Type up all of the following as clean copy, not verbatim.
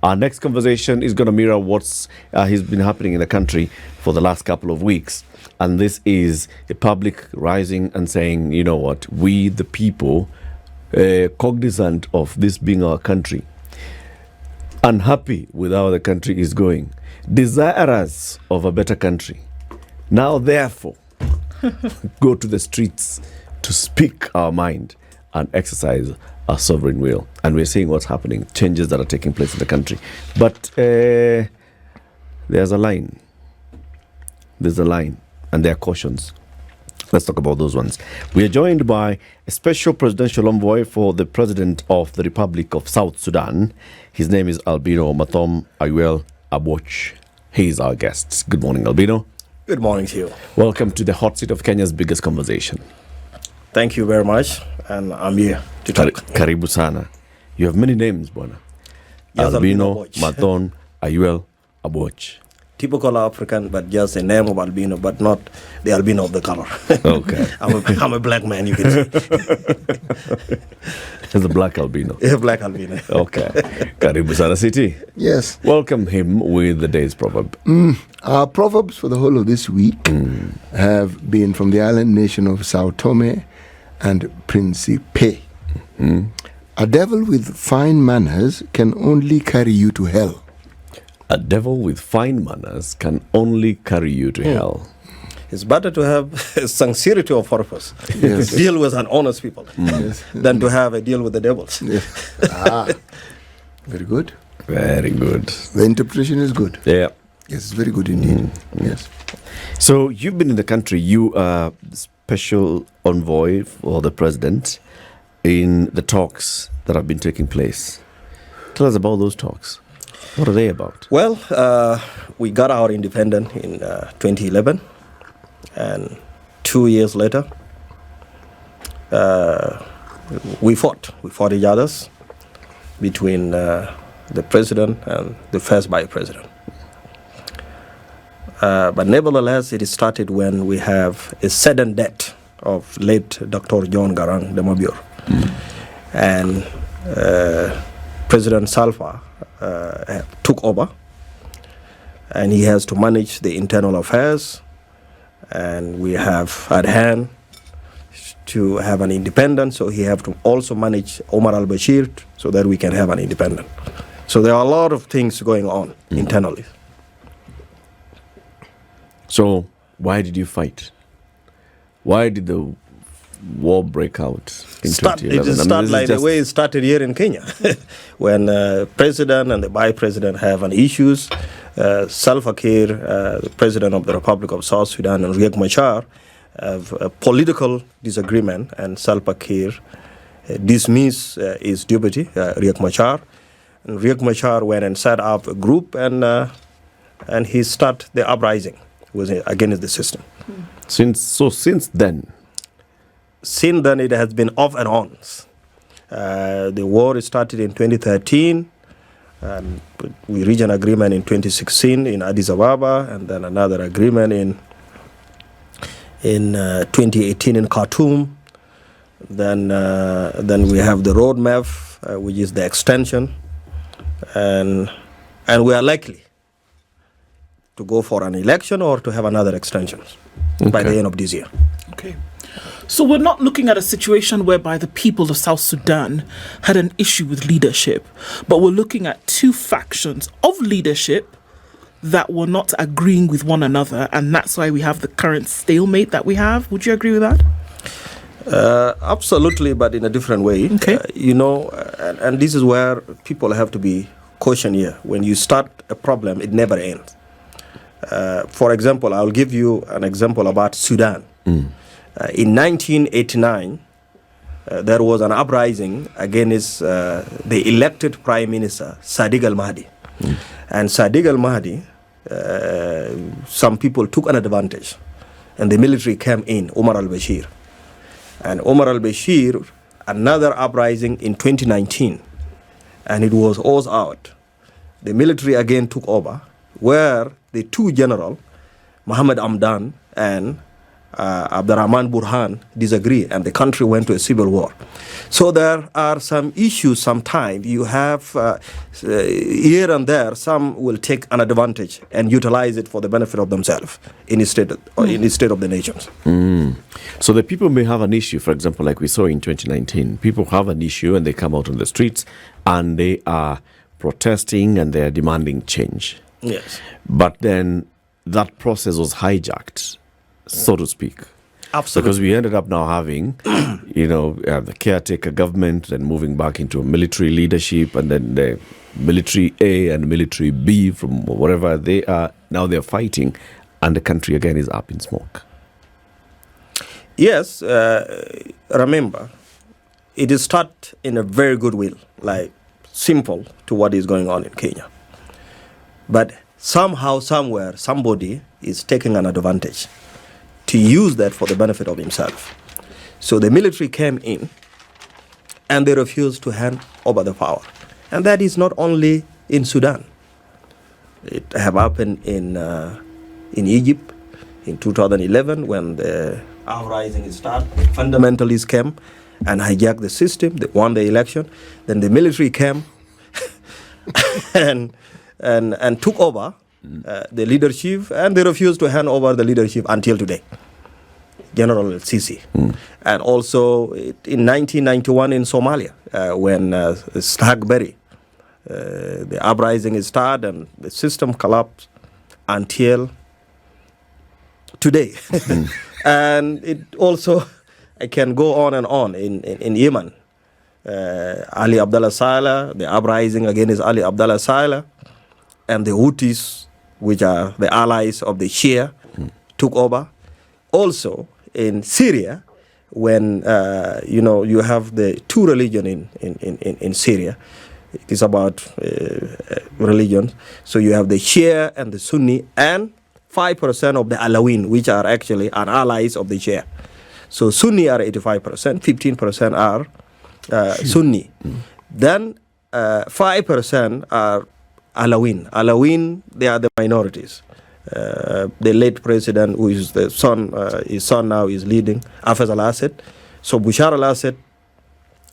Our next conversation is going to mirror what's has been happening in the country for the last couple of weeks. And this is the public rising and saying, you know what, we the people, cognizant of this being our country, unhappy with how the country is going, desirous of a better country, now therefore go to the streets to speak our mind and exercise our sovereign will. And we're seeing what's happening, changes that are taking place in the country. But there's a line. There's a line. And there are cautions. Let's talk about those ones. We are joined by a special presidential envoy for the President of the Republic of South Sudan. His name is Albino Ayuel Aboug. He is our guest. Good morning, Albino. Good morning to you. Welcome to the hot seat of Kenya's biggest conversation. Thank you very much. And I'm here to talk. Karibu sana. You have many names, Bwana. Yes, Albino Ayuel Aboug. Typical African, but just a name of albino, but not the albino of the color. Okay. I'm a black man, you can see. He's a black albino. A black albino. Okay. Karibu sana City. Yes. Welcome him with the day's proverb. Our proverbs for the whole of this week have been from the island nation of Sao Tome and Principe. A devil with fine manners can only carry you to hell. A devil with fine manners can only carry you to hell. It's better to have sincerity of purpose, Yes. deal with an honest people, than to have a deal with the devils. Very good. Very good. The interpretation is good. Yeah. Yes, it's very good indeed. Yes. So you've been in the country. You are special envoy for the president in the talks that have been taking place. Tell us about those talks. What are they about? Well, we got our independence in 2011, and 2 years later, we fought each other between the president and the first vice president. But nevertheless, it started when we have a sudden death of late Dr. John Garang de Mabur. And President Salva took over, and he has to manage the internal affairs, and we have at hand to have an independence, so he have to also manage Omar al-Bashir so that we can have an independent. So there are a lot of things going on internally. So why did you fight? Why did the war break out in 2011? It started like the way it started here in Kenya. When president and the vice president have an issues, Salva Kiir, the president of the Republic of South Sudan, and Riek Machar have a political disagreement, and Salva Kiir dismissed his deputy, Riek Machar. And Riek Machar went and set up a group, and he started the uprising against the system. Since then? Since then, it has been off and on. The war started in 2013. We reached an agreement in 2016 in Addis Ababa, and then another agreement in 2018 in Khartoum. Then we have the roadmap, which is the extension, and we are likely to go for an election or to have another extension by the end of this year. Okay. So we're not looking at a situation whereby the people of South Sudan had an issue with leadership, but we're looking at two factions of leadership that were not agreeing with one another, and that's why we have the current stalemate that we have. Would you agree with that? Absolutely, but in a different way. Okay. And this is where people have to be cautious here. When you start a problem, it never ends. For example, I'll give you an example about Sudan. In 1989, there was an uprising against the elected Prime Minister, Sadiq al-Mahdi. And Sadiq al-Mahdi, some people took an advantage, and the military came in, Omar al-Bashir. And Omar al-Bashir, another uprising in 2019, and it was all out. The military again took over, where the two generals, Mohammed Hamdan and Abdurrahman Burhan disagree, and the country went to a civil war. So there are some issues sometimes. You have here and there, some will take an advantage and utilize it for the benefit of themselves instead of the nations. So the people may have an issue, for example, like we saw in 2019. People have an issue and they come out on the streets and they are protesting and they are demanding change. Yes. But then that process was hijacked, so to speak. Absolutely. Because we ended up now having, the caretaker government, then moving back into a military leadership, and then the military A and military B from wherever they are. Now they're fighting, and the country again is up in smoke. Yes, remember, it is start in a very good will, like simple to what is going on in Kenya. But somehow, somewhere, somebody is taking an advantage to use that for the benefit of himself. So the military came in and they refused to hand over the power. And that is not only in Sudan. It have happened in Egypt in 2011 when the uprising started. Fundamentalists came and hijacked the system. They won the election. Then the military came and took over the leadership, and they refused to hand over the leadership until today. General Sisi. And also in 1991 in Somalia, when Stagberry, the uprising started and the system collapsed until today. And it also, I can go on and on in Yemen. Ali Abdullah Saleh, the uprising against Ali Abdullah Saleh, and the Houthis, which are the allies of the Shia, took over. Also in Syria, when you have the two religions in Syria, it is about religions. So you have the Shia and the Sunni, and 5% of the Alawin, which are actually allies of the Shia. So Sunni are 85%, 15% are Sunni. Then 5% are Alawin. Alawin, they are the minorities. The late president, who is the son, his son now is leading, Hafez al-Assad. So Bashar al-Assad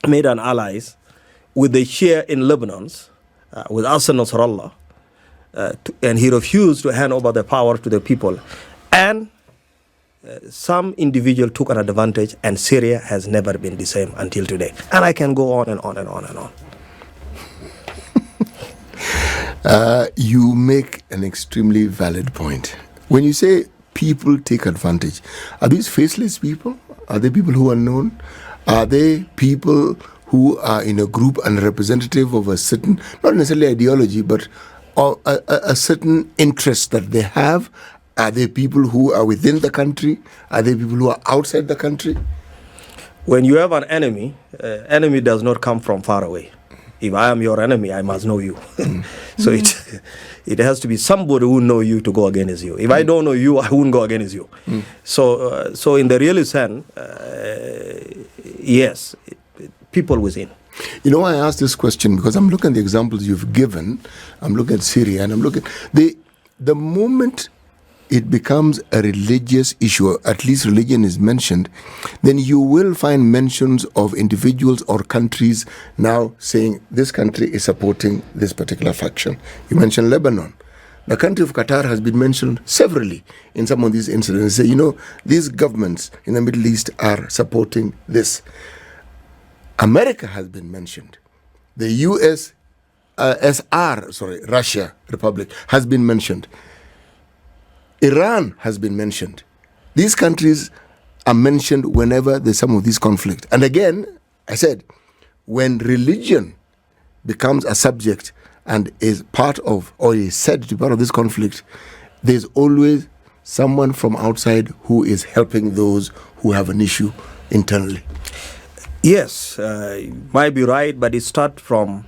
made an allies with the Shia in Lebanon, with Hassan Nasrallah, and he refused to hand over the power to the people. And some individual took an advantage, and Syria has never been the same until today. And I can go on and on and on and on. You make an extremely valid point. When you say people take advantage, are these faceless people? Are they people who are known? Are they people who are in a group and representative of a certain, not necessarily ideology, but a certain interest that they have? Are they people who are within the country? Are they people who are outside the country? When you have an enemy, enemy does not come from far away. If I am your enemy, I must know you. So it has to be somebody who know you to go against you. If I don't know you, I wouldn't go against you. So in the real sense, yes, people within. You know why I asked this question? Because I'm looking at the examples you've given. I'm looking at Syria, and I'm looking the moment it becomes a religious issue, or at least religion is mentioned, then you will find mentions of individuals or countries now saying this country is supporting this particular faction. You mentioned Lebanon. The country of Qatar has been mentioned severally in some of these incidents. Say, these governments in the Middle East are supporting this. America has been mentioned. The Russia Republic has been mentioned. Iran has been mentioned. These countries are mentioned whenever there's some of these conflict. And again, I said, when religion becomes a subject and is part of, or is said to be part of this conflict, there's always someone from outside who is helping those who have an issue internally. Yes, you might be right, but it starts from...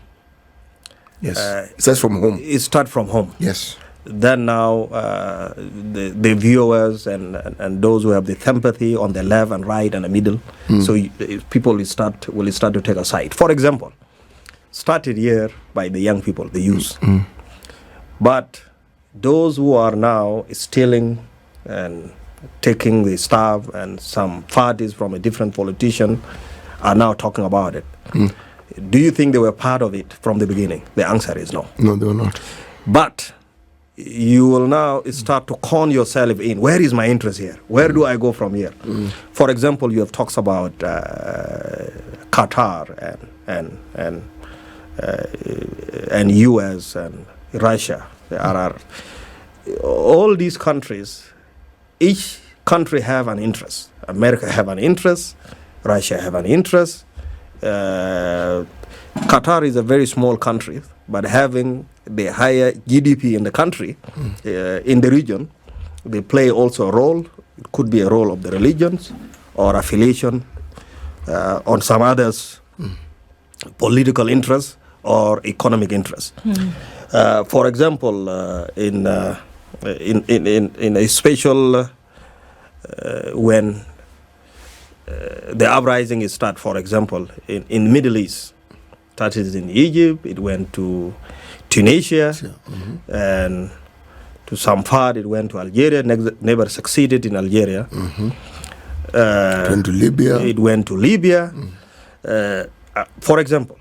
Yes, it starts from home. It starts from home. Yes. Then now the viewers and those who have the sympathy on the left and right and the middle, so people will start to take a side. For example, started here by the young people, the youth, but those who are now stealing and taking the staff, and some parties from a different politician are now talking about it. Do you think they were part of it from the beginning? The answer is no. No, they were not. But you will now start to con yourself in. Where is my interest here? Where do I go from here? For example, you have talks about Qatar and US and Russia. There are all these countries. Each country have an interest. America have an interest. Russia have an interest. Qatar is a very small country, but having the higher GDP in the country, in the region, they play also a role. It could be a role of the religions or affiliation on some others, political interest or economic interest. For example, in a special when the uprising is start, for example, in Middle East, started in Egypt, it went to Tunisia, and to some part it went to Algeria, never succeeded in Algeria. It went to Libya. It went to Libya. For example,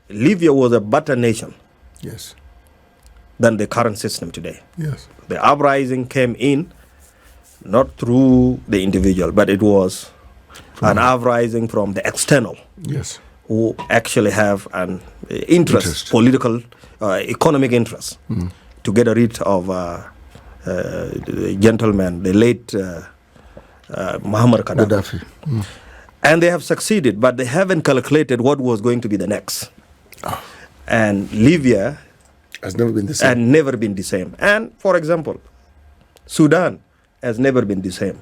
Libya was a better nation than the current system today. The uprising came in not through the individual, but it was an uprising from the external, who actually have an interest. Political, economic interest, to get rid of the gentleman, the late Muammar Gaddafi. And they have succeeded, but they haven't calculated what was going to be the next. And Libya has never been the same. And never been the same. And for example, Sudan has never been the same.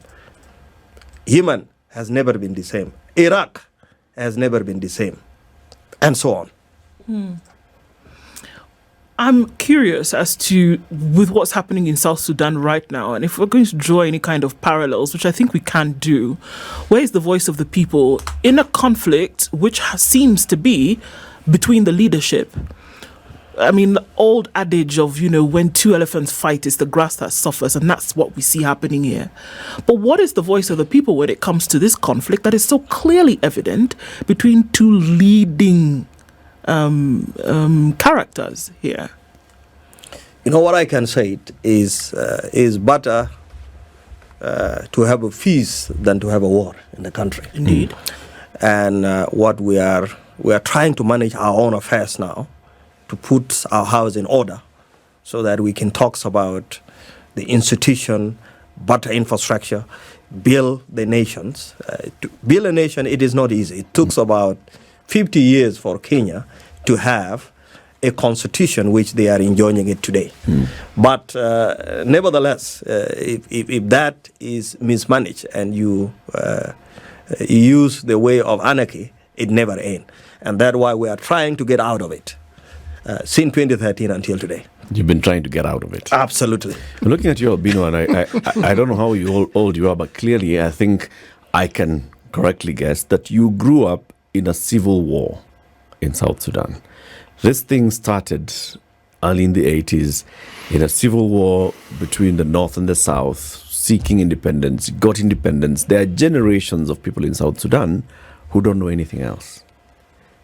Yemen has never been the same. Iraq has never been the same. And so on. I'm curious as to, with what's happening in South Sudan right now, and if we're going to draw any kind of parallels, which I think we can do, where is the voice of the people in a conflict which seems to be between the leadership? I mean, the old adage of, when two elephants fight, it's the grass that suffers, and that's what we see happening here. But what is the voice of the people when it comes to this conflict that is so clearly evident between two leading characters here? What I can say is better to have a peace than to have a war in the country. Indeed. And what we are trying to manage our own affairs now, to put our house in order so that we can talk about the institution, better infrastructure, build the nations. To build a nation, it is not easy. It took about 50 years for Kenya to have a constitution which they are enjoying it today. But nevertheless, if that is mismanaged and you use the way of anarchy, it never ends. And that's why we are trying to get out of it. Since 2013 until today. You've been trying to get out of it. Absolutely. Looking at you, Albino, and I don't know how old you are, but clearly I think I can correctly guess that you grew up in a civil war in South Sudan. This thing started early in the 80s in a civil war between the North and the South, seeking independence, got independence. There are generations of people in South Sudan who don't know anything else.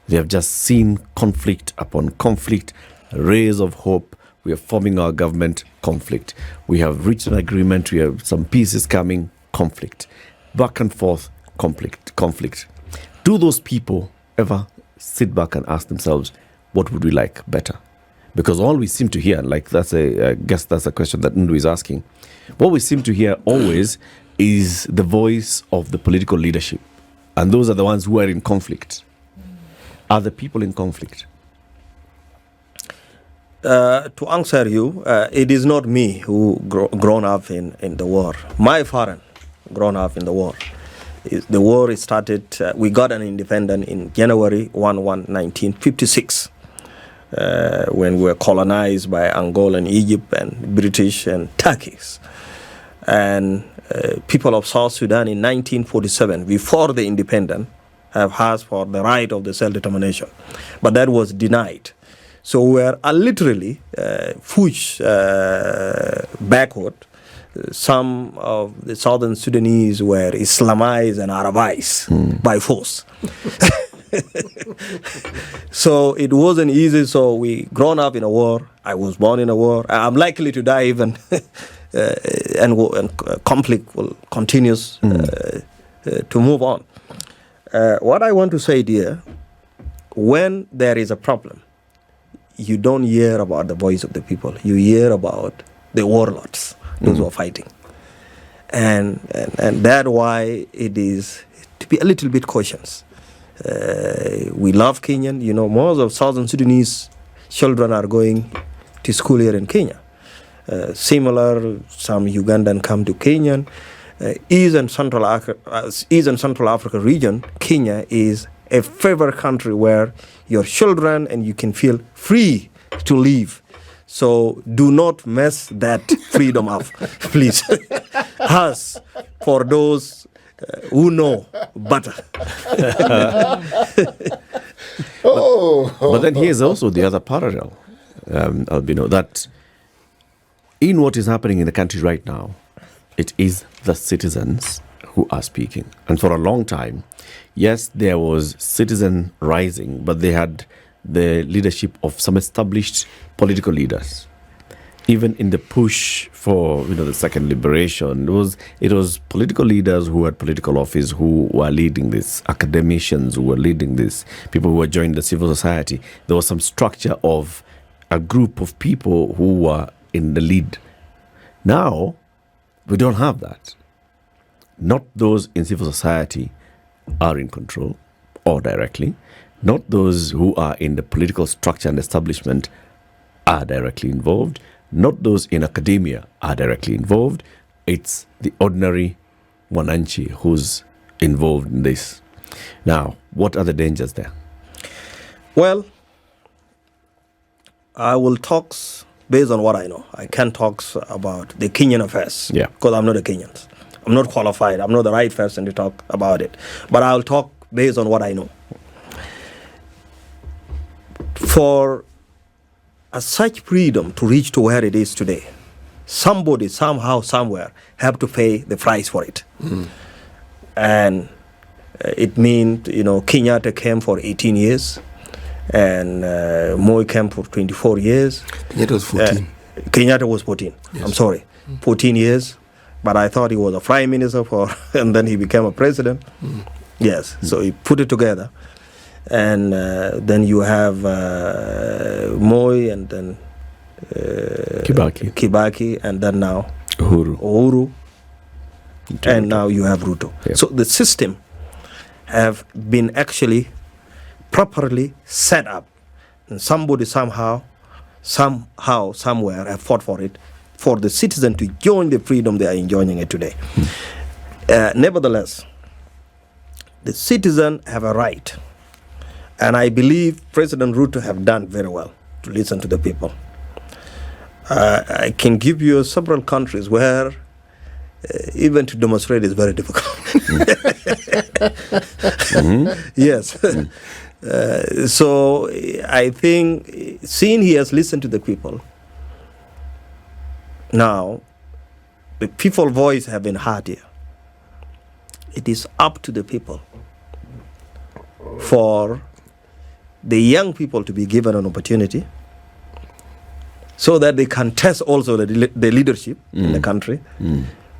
They have just seen conflict upon conflict, rays of hope. We are forming our government, conflict. We have reached an agreement. We have some pieces coming, conflict. Back and forth, conflict. Do those people ever sit back and ask themselves, what would we like better? Because all we seem to hear, I guess that's a question that Ndu is asking. What we seem to hear always is the voice of the political leadership. And those are the ones who are in conflict. Are the people in conflict? To answer you, it is not me who grown up in the war. My father grown up in the war. The war started, we got an independence in January 1956, when we were colonized by Angola and Egypt and British and Turkish. And people of South Sudan in 1947, before the independence, have asked for the right of the self-determination. But that was denied. So we are literally pushed backward some of the southern Sudanese were Islamized and Arabized by force. So it wasn't easy. So we grown up in a war. I was born in a war. I'm likely to die even, and conflict will continue to move on. What I want to say, dear, when there is a problem, you don't hear about the voice of the people. You hear about the warlords, those who are fighting. And that's why it is to be a little bit cautious. We love Kenyan. You know, most of Southern Sudanese children are going to school here in Kenya. Similar, some Ugandan come to Kenya. East and Central Africa region, Kenya is a favorite country where your children and you can feel free to live. So do not mess that freedom up, please. Us, for those who know better. But then here's also the other parallel, Albino, that in what is happening in the country right now, it is the citizens who are speaking. And for a long time, yes, there was citizen rising, but they had the leadership of some established political leaders. Even in the push for the second liberation, it was political leaders who had political office who were leading this, academicians who were leading this, people who were joining the civil society. There was some structure of a group of people who were in the lead. Now, we don't have that. Not those in civil society are in control or directly. Not those who are in the political structure and establishment are directly involved. Not those in academia are directly involved. It's the ordinary Mwananchi who's involved in this. Now, what are the dangers there? Well, I will talk based on what I know. I can't talk about the Kenyan affairs because I'm not a Kenyan. I'm not qualified. I'm not the right person to talk about it. But I'll talk based on what I know. For such freedom to reach to where it is today, somebody, somehow, somewhere, have to pay the price for it. And it means, Kenyatta came for 18 years, and Moi came for 24 years. Kenyatta was 14. Kenyatta was 14. Yes. I'm sorry, 14 years. But I thought he was a prime minister and then he became a president. Yes, so he put it together. And then you have Moi, and then Kibaki, and then now Uhuru. And now you have Ruto. Yep. So the system have been actually properly set up, and somebody somehow, somewhere have fought for it, for the citizen to join the freedom they are enjoying it today. Nevertheless, the citizen have a right, and I believe President Ruto have done very well to listen to the people. I can give you several countries where even to demonstrate is very difficult. Yes. So I think, seeing he has listened to the people, now the people's voice have been heard here. It is up to the people for the young people to be given an opportunity so that they can test also the leadership in the country,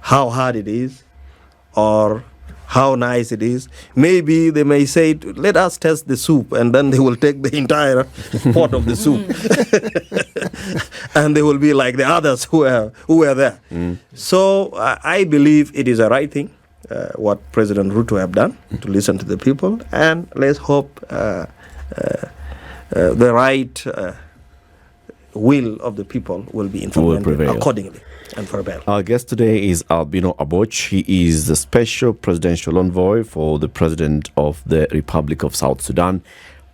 how hard it is or how nice it is. Maybe they may say, let us test the soup, and then they will take the entire pot of the soup. And they will be like the others who were there. So I believe it is a right thing, what President Ruto have done, to listen to the people, and let's hope the right will of the people will be implemented accordingly and prevail. Our guest today is Albino Aboug. He is the special presidential envoy for the president of the Republic of South Sudan,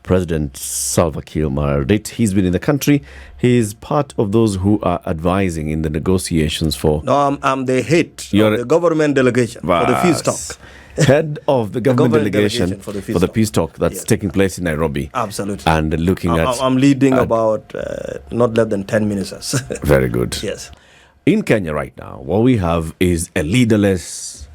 President Salva Kiir Mayardit. He's been in the country. He is part of those who are advising in the negotiations for... No, I'm the head of the government delegation for the peace talk. Head of the government delegation for the peace talk that's taking place in Nairobi. Absolutely. And looking at... I'm leading about not less than 10 ministers. Very good. Yes. in Kenya right now, what we have is a leaderless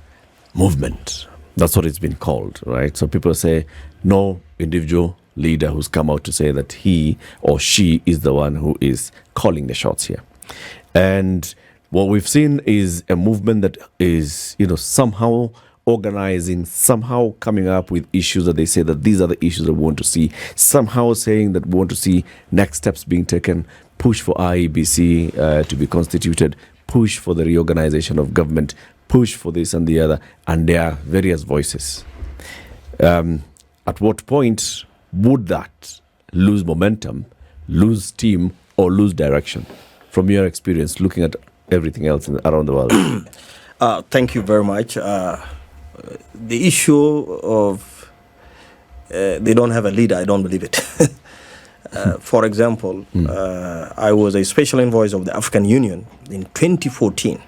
movement. That's what it's been called, right? So people say no individual leader who's come out to say that he or she is the one who is calling the shots here. And what we've seen is a movement that is, somehow organizing, somehow coming up with issues that they say that these are the issues that we want to see, somehow saying that we want to see next steps being taken, push for IEBC to be constituted, push for the reorganization of government, push for this and the other, and there are various voices. At what point would that lose momentum, lose steam, or lose direction? From your experience, looking at everything else around the world. Thank you very much. The issue of they don't have a leader, I don't believe it. For example, I was a special envoy of the African Union in 2014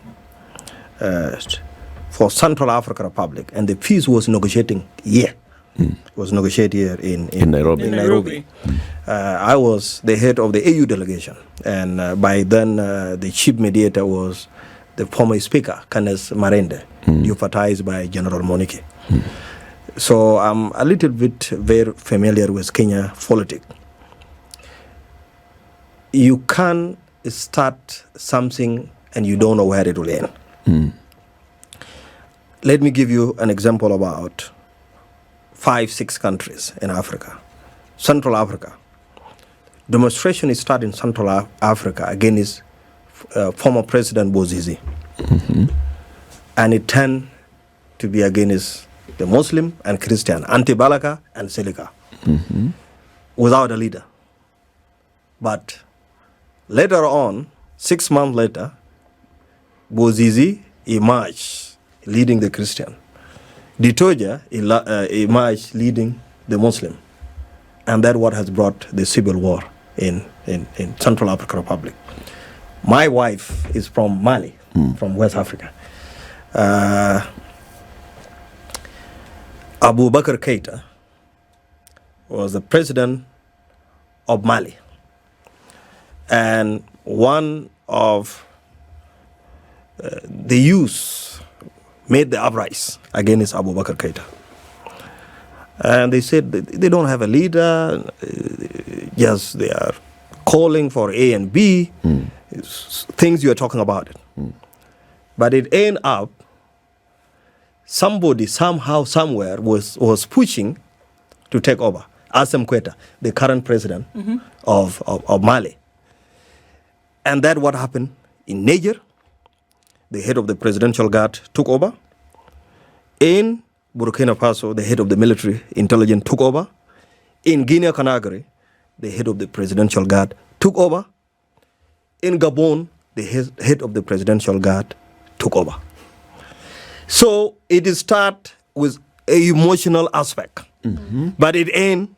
for Central African Republic, and the peace was negotiating here. Was negotiated here in Nairobi. I was the head of the AU delegation, and by then the chief mediator was the former speaker, Kenneth Marende, deputized by General Monike. So I'm a little bit very familiar with Kenya politics. You can start something and you don't know where it will end. Let me give you an example about 5-6 countries in Africa. Central Africa. Demonstration started in Central Africa against former President Bozizi. And it turned to be against the Muslim and Christian, Anti-Balaka and Selika, without a leader. But later on, 6 months later, Bozizi emerged leading the Christian. Ditoja emerged leading the Muslim. And that's what has brought the civil war in Central African Republic. My wife is from Mali, from West Africa. Abu Bakr Keita was the president of Mali. And one of the youth made the uprising against Abu Bakr Keita. And they said they don't have a leader, just they are calling for A and B, things you are talking about it. But it ended up, somebody somehow, somewhere was pushing to take over. Assem Quetta, the current president of Mali. And that's what happened in Niger. The head of the presidential guard took over. In Burkina Faso, the head of the military intelligence took over. In Guinea-Conakry, the head of the presidential guard took over. In Gabon, the head of the presidential guard took over. So it starts with an emotional aspect, but it ends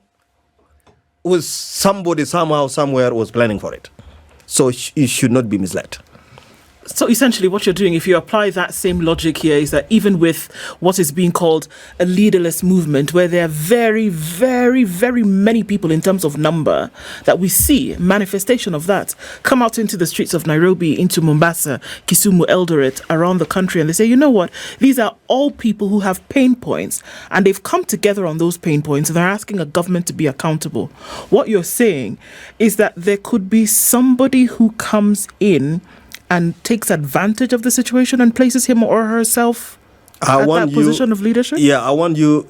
with somebody somehow, somewhere was planning for it. So you should not be misled. So essentially what you're doing, if you apply that same logic here, is that even with what is being called a leaderless movement, where there are very, very, very many people in terms of number, that we see manifestation of that come out into the streets of Nairobi, into Mombasa, Kisumu, Eldoret, around the country, and they say, you know what, these are all people who have pain points, and they've come together on those pain points, and they're asking a government to be accountable. What you're saying is that there could be somebody who comes in and takes advantage of the situation and places him or herself at that position of leadership? Yeah, I want you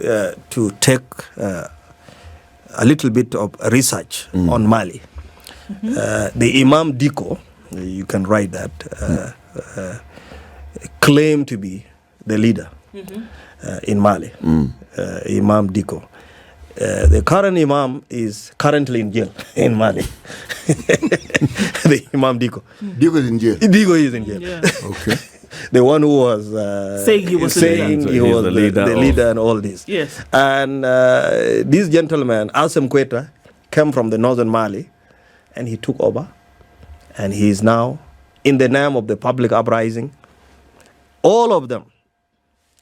to take a little bit of research on Mali. The Imam Diko, you can write that, claimed to be the leader in Mali, Imam Diko. The current Imam is currently in jail in Mali. The Imam Diko. Diko is in jail. Diko is in jail. Yeah. Okay. The one who was saying he was the leader and all this. Yes. And this gentleman, Assem Quetta, came from the northern Mali, and he took over. And he is now, in the name of the public uprising, all of them,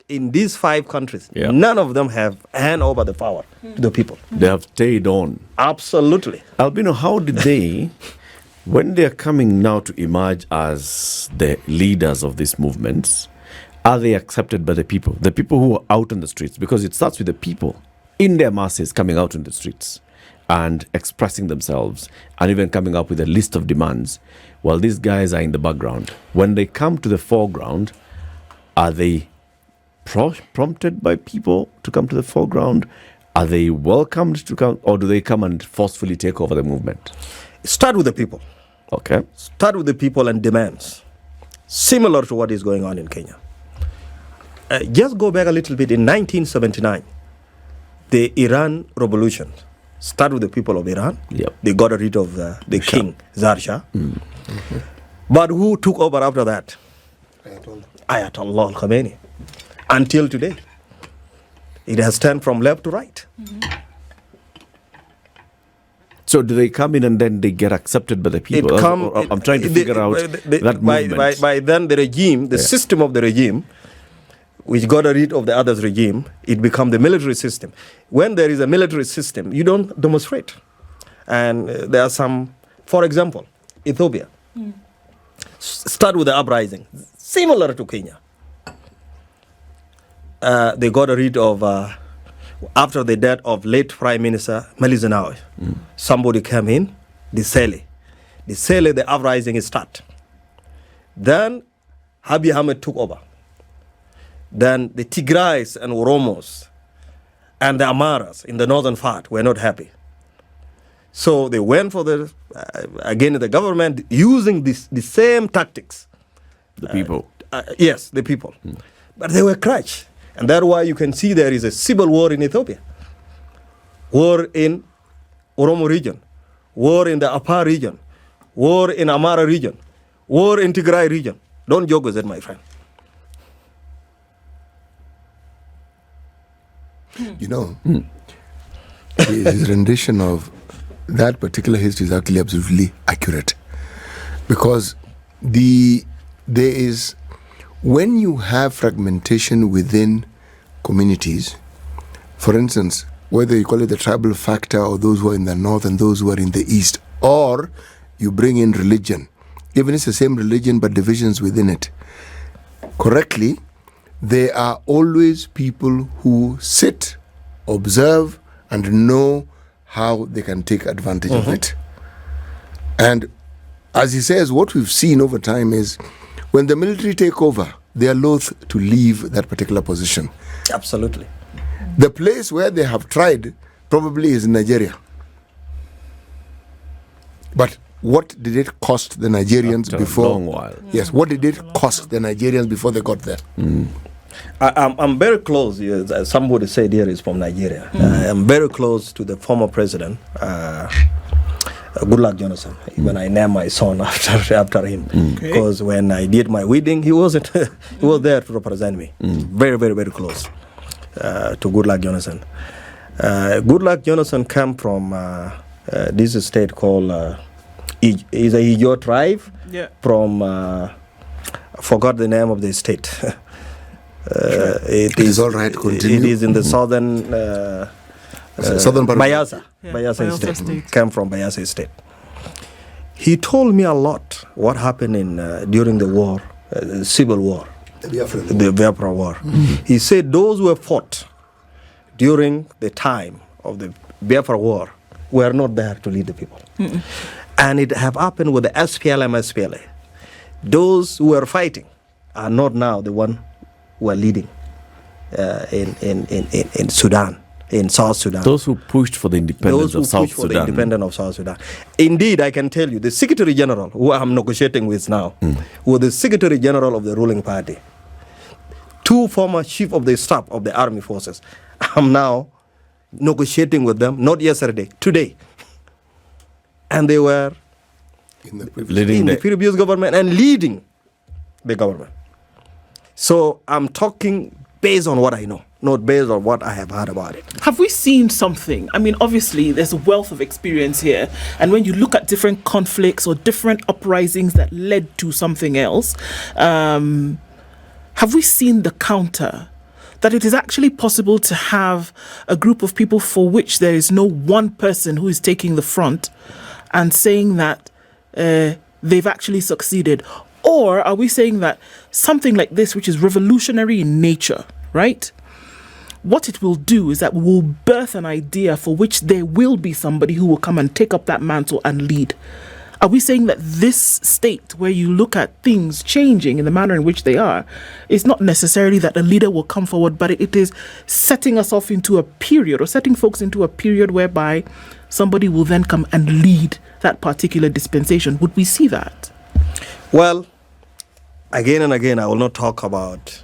in these 5 countries, none of them have hand over the power to the people. They have stayed on. Absolutely. Albino, how did they When they're coming now to emerge as the leaders of these movements, are they accepted by the people? The people who are out on the streets, because it starts with the people in their masses coming out on the streets and expressing themselves and even coming up with a list of demands, while these guys are in the background. When they come to the foreground, are they prompted by people to come to the foreground? Are they welcomed to come, or do they come and forcefully take over the movement? Start with the people. Okay. Start with the people and demands, similar to what is going on in Kenya. Just go back a little bit. In 1979, the Iran revolution. Start with the people of Iran. Yep. They got rid of the king, Zar Shah. But who took over after that? Ayatollah Khamenei. Until today. It has turned from left to right. So do they come in and then they get accepted by the people? I'm trying to figure out that movement. By then the regime, the system of the regime, which got rid of the other's regime, it became the military system. When there is a military system, you don't demonstrate. And there are some, for example, Ethiopia. Start with the uprising, similar to Kenya. They got rid of, after the death of late Prime Minister Meles Zenawi, somebody came in, the uprising start. Then Abiy Ahmed took over. Then the Tigrais and Oromos and the Amaras in the northern part were not happy. So they went for the government using the same tactics. The people. Yes, the people. But they were crushed. And that's why you can see there is a civil war in Ethiopia. War in Oromo region. War in the Apar region. War in Amara region. War in Tigray region. Don't joke with it, my friend. You know, his rendition of that particular history is actually absolutely accurate. Because there is, when you have fragmentation within communities, for instance, whether you call it the tribal factor or those who are in the north and those who are in the east, or you bring in religion, even if it's the same religion but divisions within it, correctly, there are always people who sit, observe, and know how they can take advantage of it. And as he says, what we've seen over time is when the military take over, they are loath to leave that particular position. Absolutely. The place where they have tried probably is in Nigeria. But what did it cost the Nigerians After before? a long while. Yes, what did it cost the Nigerians before they got there? I'm very close. Somebody said here is from Nigeria. I'm very close to the former president, Goodluck Jonathan. Even I named my son after him, because when I did my wedding, he wasn't. He was there to represent me. Very, very, very close to Goodluck Jonathan. Goodluck Jonathan came from this state called is a Ijo tribe. Yeah. From I forgot the name of the state. It is all right. Continue. It is in the southern southern part. Bayelsa. Yeah, Bayelsa Bayelsa state. State. Came from Bayelsa state. He told me a lot what happened in during the war, civil war, the Biafra war. He said those who were fought during the time of the Biafra war were not there to lead the people. And it have happened with the SPLM, SPLA. Those who were fighting are not now the one who are leading in Sudan, in South Sudan. Those who pushed for the independence of South for the Sudan. independence of South Sudan. Indeed, I can tell you, the Secretary General, who I'm negotiating with now, was the Secretary General of the ruling party. Two former chief of the staff of the army forces. I'm now negotiating with them, not yesterday, today. And they were In the the previous government and leading the government. So I'm talking based on what I know, not based on what I have heard about it. Have we seen something? I mean, obviously, there's a wealth of experience here. And when you look at different conflicts or different uprisings that led to something else, have we seen the counter? That it is actually possible to have a group of people for which there is no one person who is taking the front and saying that they've actually succeeded? Or are we saying that something like this, which is revolutionary in nature, right? What it will do is that we will birth an idea for which there will be somebody who will come and take up that mantle and lead. Are we saying that this state, where you look at things changing in the manner in which they are, is not necessarily that a leader will come forward, but it is setting us off into a period, or setting folks into a period whereby somebody will then come and lead that particular dispensation? Would we see that? Well, again and again, I will not talk about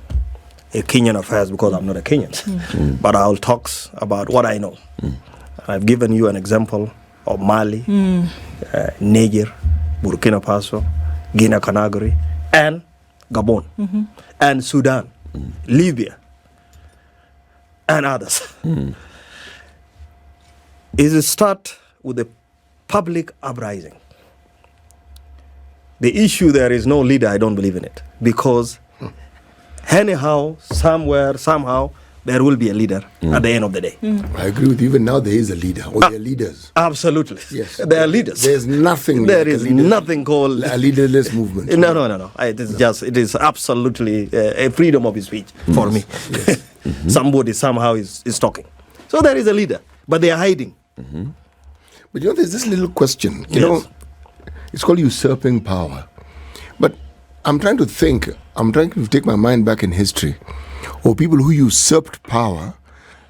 a Kenyan affairs because I'm not a Kenyan, but I'll talk about what I know. I've given you an example of Mali, Niger, Burkina Faso, Guinea-Conakry, and Gabon, and Sudan, Libya, and others. It start with a public uprising. The issue there is no leader. I don't believe in it, because anyhow, somewhere, somehow, there will be a leader at the end of the day. I agree with you. Even now, there is a leader, or there are leaders. Absolutely. Yes. There are leaders. There's nothing There like is a leader, nothing called a leaderless movement. No. It is absolutely a freedom of speech for me. Yes. Somebody somehow is talking. So there is a leader, but they are hiding. But you know, there's this little question. You Yes. know, it's called usurping power. But I'm trying to think. I'm trying to take my mind back in history, or people who usurped power,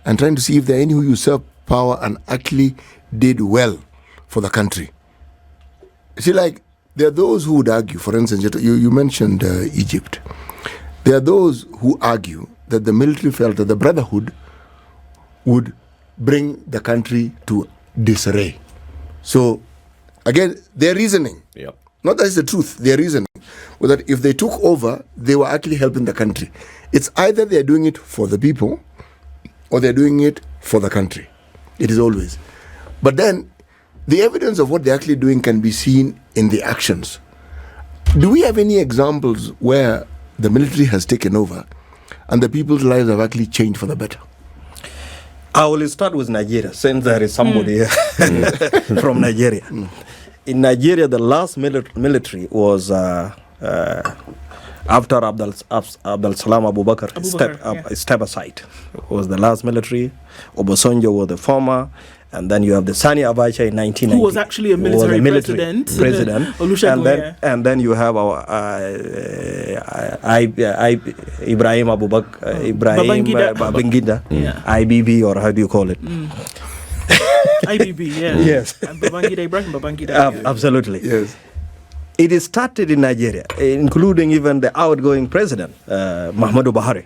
and trying to see if there are any who usurped power and actually did well for the country. See, like, there are those who would argue, for instance, you mentioned Egypt. There are those who argue that the military felt that the Brotherhood would bring the country to disarray. So, again, their reasoning, not that it's the truth, their reasoning was that if they took over, they were actually helping the country. It's either they're doing it for the people or they're doing it for the country. It is always. But then, the evidence of what they're actually doing can be seen in the actions. Do we have any examples where the military has taken over and the people's lives have actually changed for the better? I will start with Nigeria, since there is somebody here from Nigeria. In Nigeria, the last military was after Abdel Salam Abubakar step aside. It was the last military. Obasanjo was the former. And then you have the Sani Abacha in 1990. Who was actually a military president. and then you have our Ibrahim Babangida, IBB, or how do you call it? IBB, yeah. Yes. And Babangida. Absolutely. Yes. It started in Nigeria, including even the outgoing president, Muhammadu Buhari,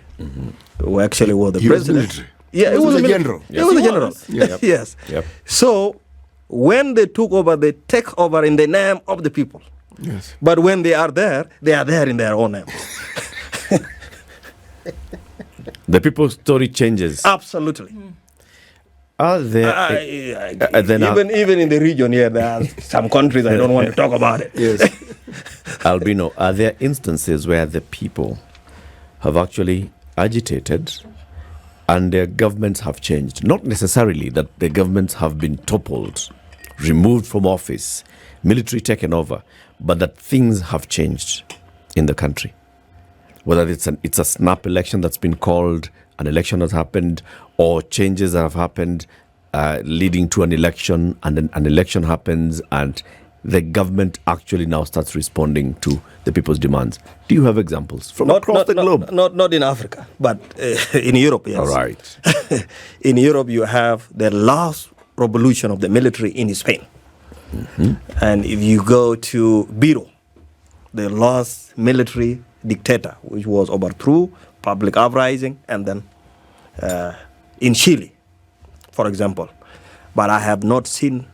who actually was the president. Was military. Yeah, it was a general. It was a general. Yep. Yes. Yep. So when they took over, they take over in the name of the people. Yes. But when they are there in their own name. The people's story changes. Absolutely. Are there Even in the region here, there are some countries I don't want to talk about it. Yes. Albino, are there instances where the people have actually agitated and their governments have changed? Not necessarily that the governments have been toppled, removed from office, military taken over, but that things have changed in the country. Whether it's a snap election that's been called, an election has happened, or changes that have happened leading to an election, and then an election happens and the government actually now starts responding to the people's demands. Do you have examples from across the globe? Not in Africa, but in Europe, yes. All right. In Europe, you have the last revolution of the military in Spain. And if you go to Biro, the last military dictator, which was overthrew, public uprising, and then in Chile, for example. But I have not seen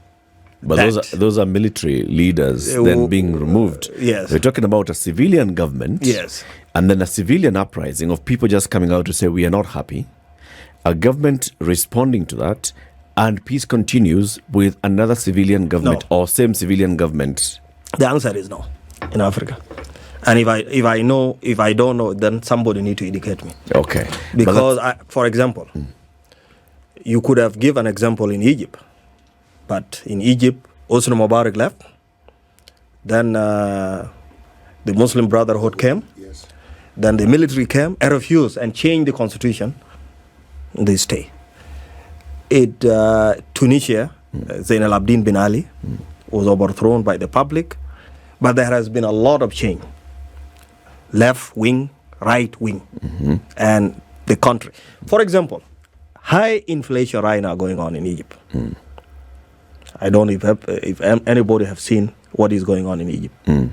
those are military leaders then being removed. Yes. We're talking about a civilian government. Yes. And then a civilian uprising of people just coming out to say we are not happy. A government responding to that, and peace continues with another civilian government or same civilian government. The answer is no in Africa. And if I don't know, then somebody need to educate me. Okay. Because, for example, you could have given an example in Egypt. But in Egypt, Hosni Mubarak left. Then the Muslim Brotherhood came. Yes. Then the military came and refused and changed the constitution. They stay. Tunisia, Zain al-Abidin bin Ali was overthrown by the public, but there has been a lot of change. Left wing, right wing, and the country. For example, high inflation right now going on in Egypt. I don't know if anybody have seen what is going on in Egypt.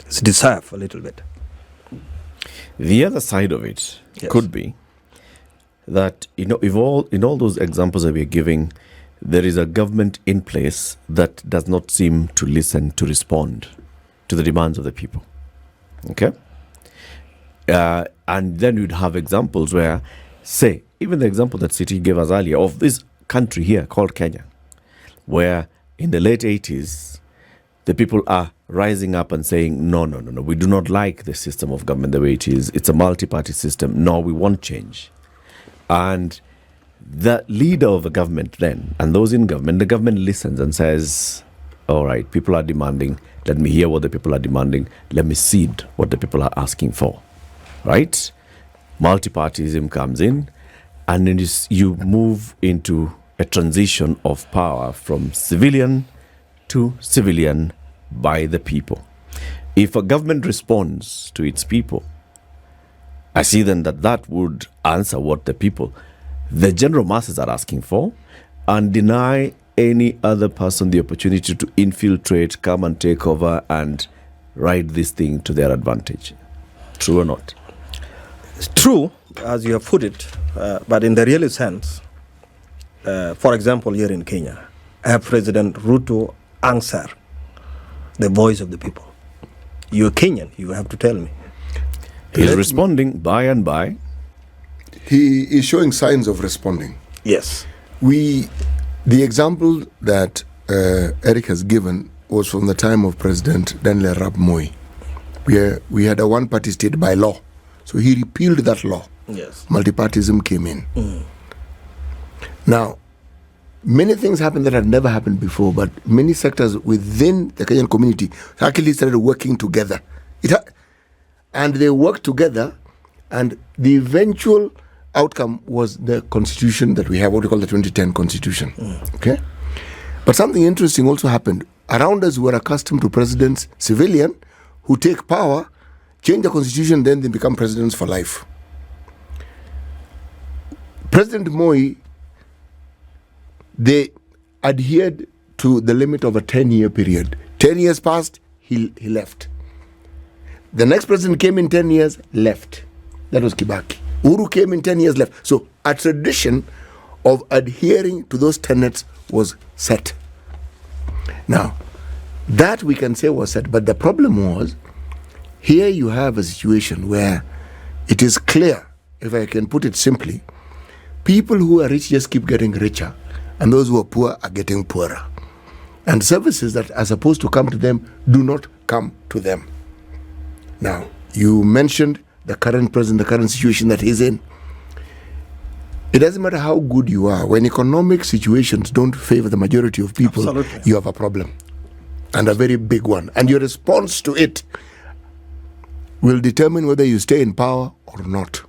It's deserved a little bit. The other side of it could be that, in all those examples that we're giving, there is a government in place that does not seem to listen, to respond to the demands of the people. Okay? And then you'd have examples where, say, even the example that Siti gave us earlier of this country here called Kenya, where in the late 80s, the people are rising up and saying, no, we do not like the system of government the way it is. It's a multi-party system. No, we want change. And the leader of the government then, and those in government, the government listens and says, all right, people are demanding. Let me hear what the people are demanding. Let me cede what the people are asking for. Right? Multipartyism comes in, and then you move into a transition of power from civilian to civilian by the people. If a government responds to its people, I see then that would answer what the people, the general masses, are asking for, and deny any other person the opportunity to infiltrate, come and take over and ride this thing to their advantage. True or not? It's true, as you have put it, but in the real sense, for example, here in Kenya, I have President Ruto answer the voice of the people. You're Kenyan, you have to tell me. He's responding by and by. He is showing signs of responding. Yes. The example that Eric has given was from the time of President Daniel Arap Moi, where we had a one-party state by law. So he repealed that law. Yes. Multipartyism came in. Now, many things happened that had never happened before, but many sectors within the Kenyan community actually started working together. And they worked together, and the eventual outcome was the constitution that we have, what we call the 2010 constitution. Okay? But something interesting also happened. Around us, we were accustomed to presidents, civilian, who take power, change the constitution, then they become presidents for life. President Moi, they adhered to the limit of a 10-year period. 10 years passed, he left. The next president came in 10 years, left. That was Kibaki. Uhuru came in 10 years, left. So a tradition of adhering to those tenets was set. Now, that we can say was set, but the problem was, here you have a situation where it is clear, if I can put it simply, people who are rich just keep getting richer, and those who are poor are getting poorer. And services that are supposed to come to them do not come to them. Now, you mentioned the current president, the current situation that he's in. It doesn't matter how good you are. When economic situations don't favor the majority of people, Absolutely. You have a problem, and a very big one. And your response to it will determine whether you stay in power or not.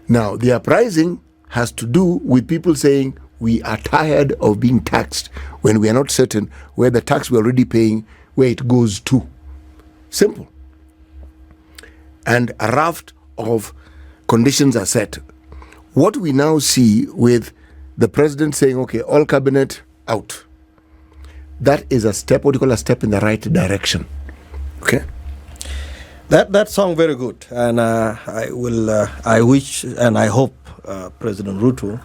Now, the uprising has to do with people saying we are tired of being taxed when we are not certain where the tax we're already paying, where it goes to. Simple. And a raft of conditions are set. What we now see with the president saying, okay, all cabinet out, that is a step, what you call a step in the right direction. Okay? That sounds very good, and I wish and I hope President Ruto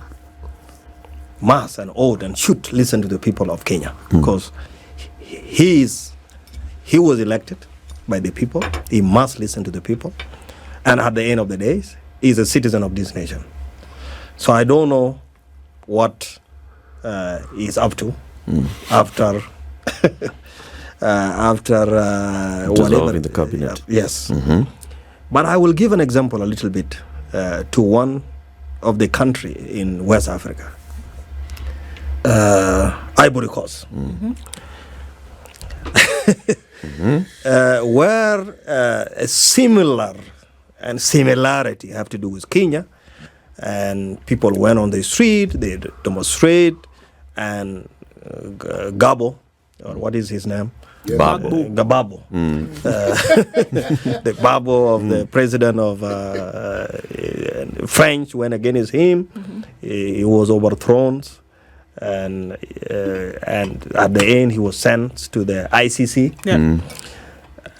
must and ought and should listen to the people of Kenya, because he was elected by the people. He must listen to the people, and at the end of the day, he's a citizen of this nation. So I don't know what he's up to after. Whatever in the cabinet. Yes. But I will give an example a little bit to one of the country in West Africa, Ivory Coast. where a similar and similarity have to do with Kenya, and people went on the street, they demonstrate, and Gabo, or what is his name? Babo. Gababo. The Babo of the president of French went against him. He was overthrown, and at the end he was sent to the ICC.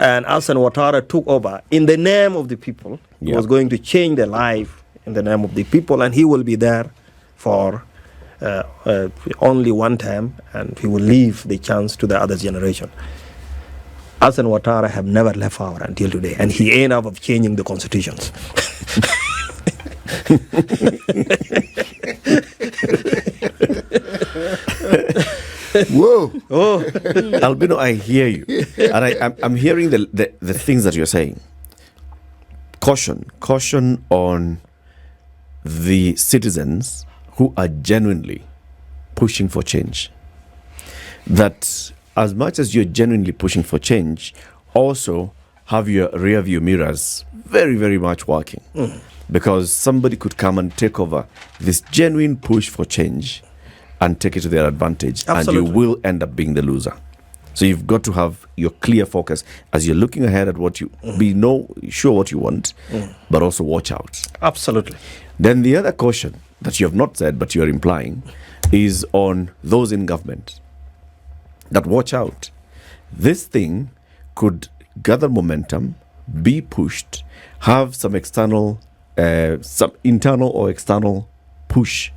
And Hassan Ouattara took over in the name of the people. He was going to change their life in the name of the people, and he will be there for only one term, and he will leave the chance to the other generation. Hassan Ouattara have never left power until today, and he ain't up of changing the constitutions. Whoa. Oh, Albino, I hear you. And I'm hearing the things that you're saying. Caution on the citizens who are genuinely pushing for change. That as much as you're genuinely pushing for change, also have your rear view mirrors very, very much working. Because somebody could come and take over this genuine push for change and take it to their advantage. Absolutely. And you will end up being the loser. So you've got to have your clear focus as you're looking ahead at what you sure what you want, but also watch out. absolutely. Then the other caution that you have not said but you're implying is on those in government. That watch out. This thing could gather momentum, be pushed, have some internal or external push,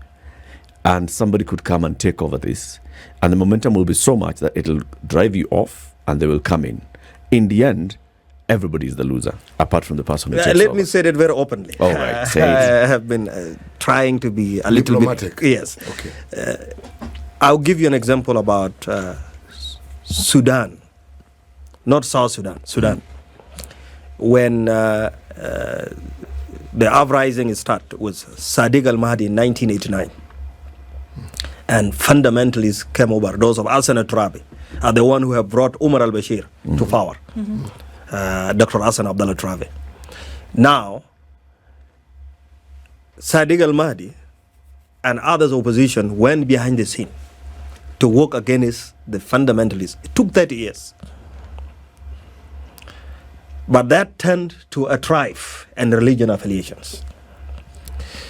and somebody could come and take over this. And the momentum will be so much that it'll drive you off and they will come in. In the end, everybody is the loser, apart from the person who takes Let over. me say that very openly. All right, say I it. have been trying to be a Diplomatic. little bit... Yes. Okay. I'll give you an example about Sudan, not South Sudan, Sudan. When the uprising started with Sadiq al-Mahdi in 1989, and fundamentalists came over, those of Hassan al-Turabi, are the one who have brought Umar al-Bashir to power, Dr. Hassan Abdullah Turabi. Now, Sadiq al-Mahdi and others opposition went behind the scene to work against the fundamentalists. It took 30 years. But that turned to a tribe and religion affiliations.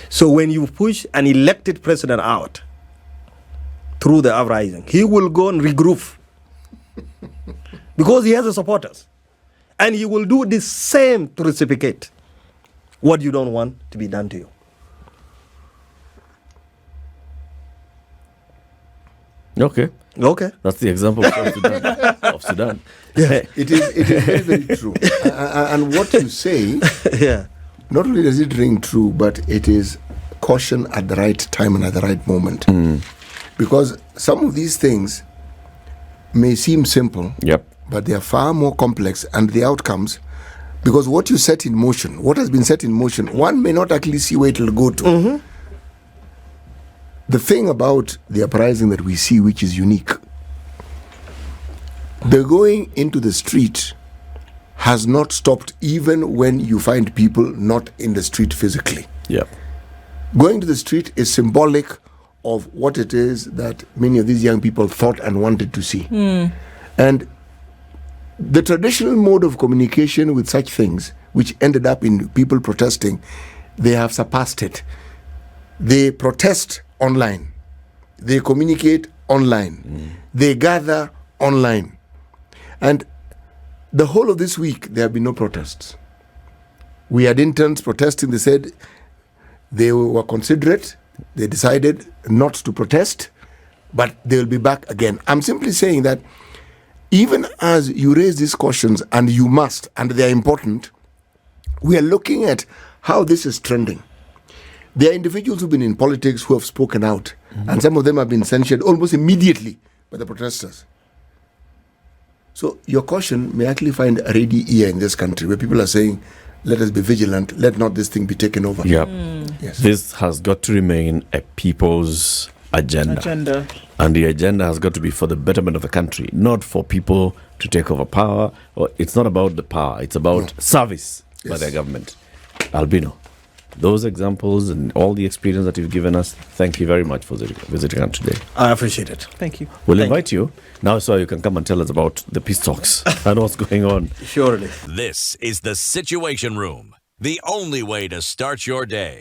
So when you push an elected president out through the uprising, he will go and regroup because he has the supporters. And he will do the same to reciprocate what you don't want to be done to you. Okay. Okay. That's the example of South Sudan. Of Sudan. It is very, very true. And what you say, Yeah. not only does it ring true, but it is caution at the right time and at the right moment. Because some of these things may seem simple, Yep. but they are far more complex, and the outcomes, because what you set in motion, what has been set in motion, one may not actually see where it will go to. The thing about the uprising that we see, which is unique, the going into the street has not stopped even when you find people not in the street physically. Yep. Going to the street is symbolic of what it is that many of these young people thought and wanted to see. And the traditional mode of communication with such things, which ended up in people protesting, they have surpassed it. They protest online. They communicate online. They gather online. And the whole of this week, there have been no protests. We had interns protesting. They said they were considerate. They decided not to protest, but they will be back again. I'm simply saying that even as you raise these questions, and you must, and they are important, we are looking at how this is trending. There are individuals who've been in politics who have spoken out, and some of them have been censured almost immediately by the protesters. So your caution may actually find a ready ear in this country, where people are saying, let us be vigilant, let not this thing be taken over. Yep. Yes. This has got to remain a people's agenda. And the agenda has got to be for the betterment of the country, not for people to take over power. Or it's not about the power, it's about service by their government. Albino, those examples and all the experience that you've given us, thank you very much for visiting us today. I appreciate it. Thank you. We'll invite you now so you can come and tell us about the peace talks and what's going on. Surely. This is the Situation Room, the only way to start your day.